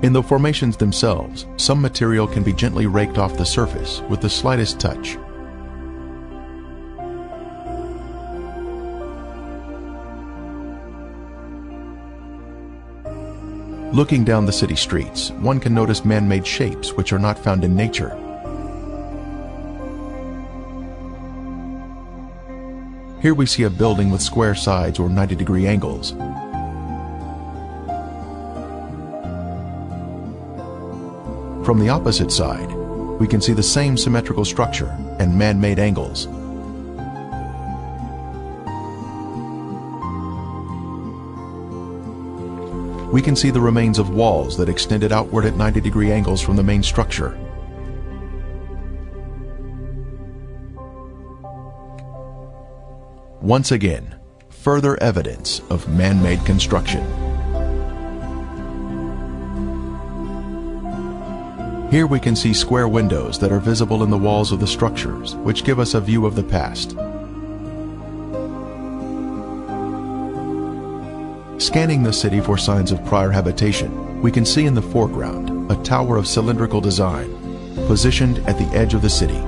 In the formations themselves, some material can be gently raked off the surface with the slightest touch. Looking down the city streets, one can notice man-made shapes which are not found in nature. Here we see a building with square sides or 90-degree angles. From the opposite side, we can see the same symmetrical structure and man-made angles. We can see the remains of walls that extended outward at 90-degree angles from the main structure. Once again, further evidence of man-made construction. Here we can see square windows that are visible in the walls of the structures, which give us a view of the past. Scanning the city for signs of prior habitation, we can see in the foreground a tower of cylindrical design, positioned at the edge of the city.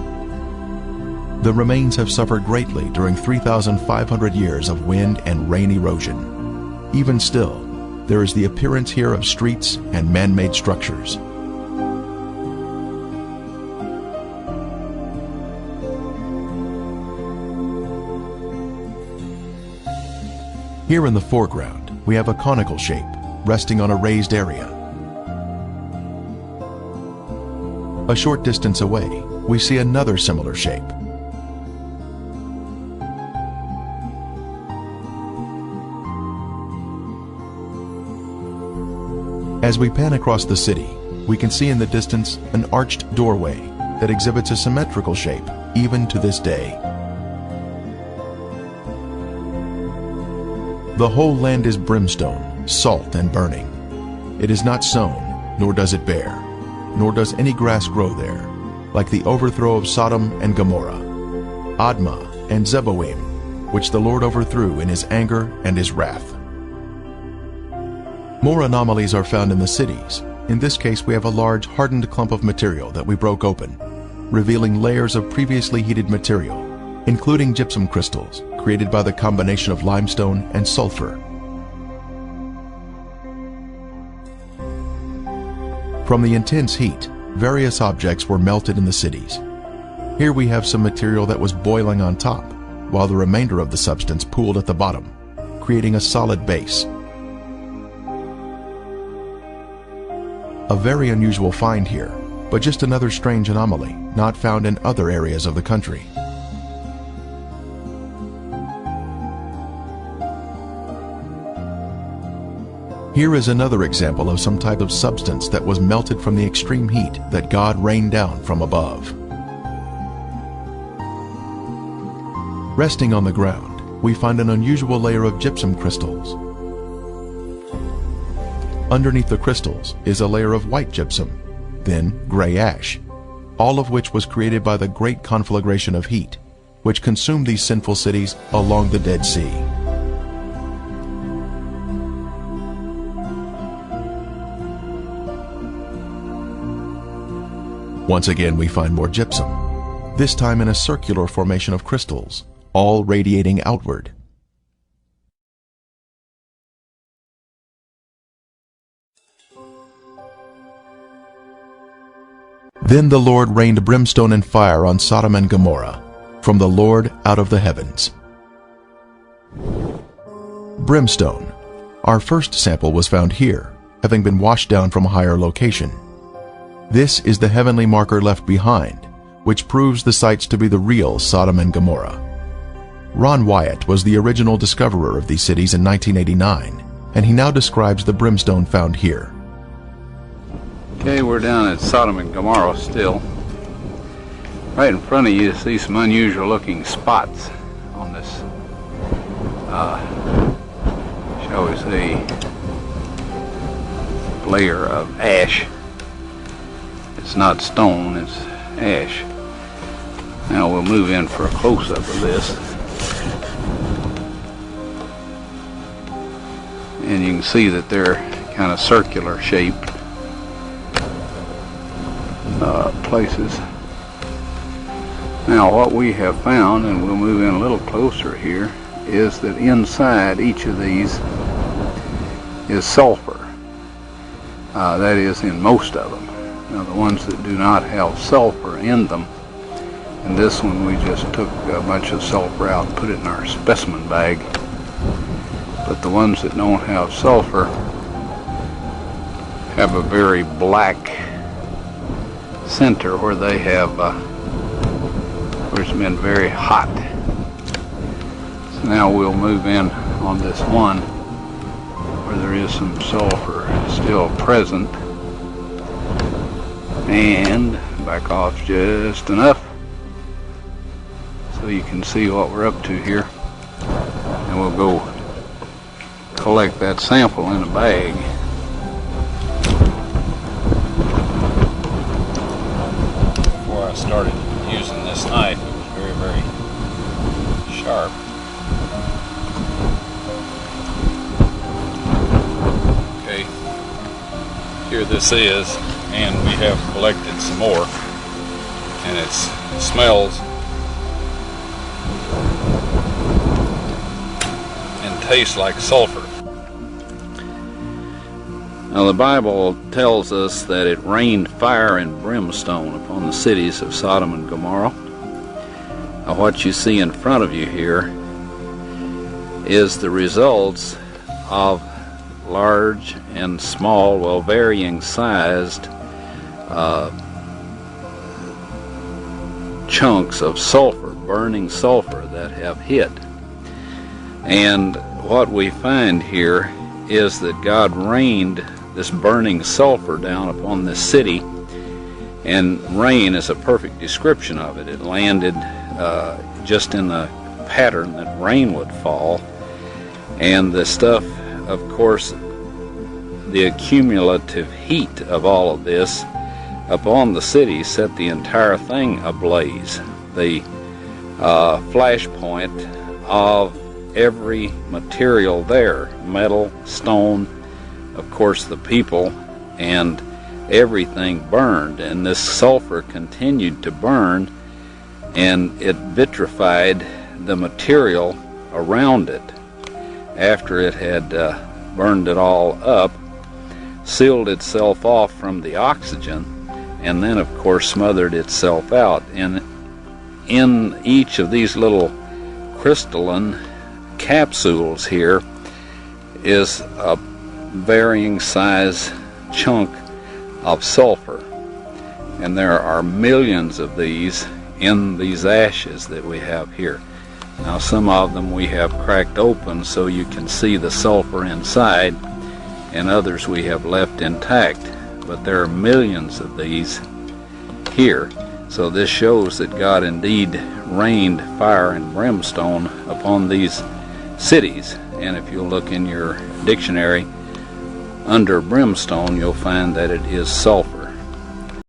The remains have suffered greatly during 3,500 years of wind and rain erosion. Even still, there is the appearance here of streets and man-made structures. Here in the foreground, we have a conical shape resting on a raised area. A short distance away, we see another similar shape. As we pan across the city, we can see in the distance an arched doorway that exhibits a symmetrical shape even to this day. The whole land is brimstone, salt and burning. It is not sown, nor does it bear, nor does any grass grow there, like the overthrow of Sodom and Gomorrah, Admah and Zeboim, which the Lord overthrew in his anger and his wrath. More anomalies are found in the cities. In this case, we have a large hardened clump of material that we broke open, revealing layers of previously heated material, including gypsum crystals, created by the combination of limestone and sulfur. From the intense heat, various objects were melted in the cities. Here we have some material that was boiling on top, while the remainder of the substance pooled at the bottom, creating a solid base. A very unusual find here, but just another strange anomaly not found in other areas of the country. Here is another example of some type of substance that was melted from the extreme heat that God rained down from above. Resting on the ground, we find an unusual layer of gypsum crystals. Underneath the crystals is a layer of white gypsum, then gray ash, all of which was created by the great conflagration of heat, which consumed these sinful cities along the Dead Sea. Once again, we find more gypsum, this time in a circular formation of crystals, all radiating outward. Then the Lord rained brimstone and fire on Sodom and Gomorrah, from the Lord out of the heavens. Brimstone. Our first sample was found here, having been washed down from a higher location. This is the heavenly marker left behind, which proves the sites to be the real Sodom and Gomorrah. Ron Wyatt was the original discoverer of these cities in 1989, and he now describes the brimstone found here. Okay, we're down at Sodom and Gomorrah still. Right in front of you see some unusual looking spots on this, shall we say, layer of ash. It's not stone, it's ash. Now we'll move in for a close-up of this. And you can see that they're kind of circular shaped. places. Now what we have found, and we'll move in a little closer here, is that inside each of these is sulfur. That is, in most of them. Now the ones that do not have sulfur in them, and this one we just took a bunch of sulfur out and put it in our specimen bag. But the ones that don't have sulfur have a very black center where they have where it's been very hot. So now we'll move in on this one where there is some sulfur still present, and back off just enough so you can see what we're up to here, and we'll go collect that sample in a bag. Before I started using this knife, it was very, very sharp. Okay, here this is, and we have collected some more, and it smells and tastes like sulfur. Now the Bible tells us that it rained fire and brimstone upon the cities of Sodom and Gomorrah. Now what you see in front of you here is the results of large and small, well, varying sized chunks of sulfur, burning sulfur that have hit. And what we find here is that God rained this burning sulfur down upon this city, and rain is a perfect description of it. It landed just in the pattern that rain would fall, and the stuff, of course, the accumulative heat of all of this upon the city set the entire thing ablaze. The flashpoint of every material there, metal, stone, of course the people, and everything burned, and this sulfur continued to burn, and it vitrified the material around it. After it had burned it all up, sealed itself off from the oxygen, and then of course smothered itself out. And in each of these little crystalline capsules here is a varying size chunk of sulfur, and there are millions of these in these ashes that we have here. Now some of them we have cracked open so you can see the sulfur inside, and others we have left intact, but there are millions of these here. So this shows that God indeed rained fire and brimstone upon these cities. And if you look in your dictionary under brimstone, you'll find that it is sulfur.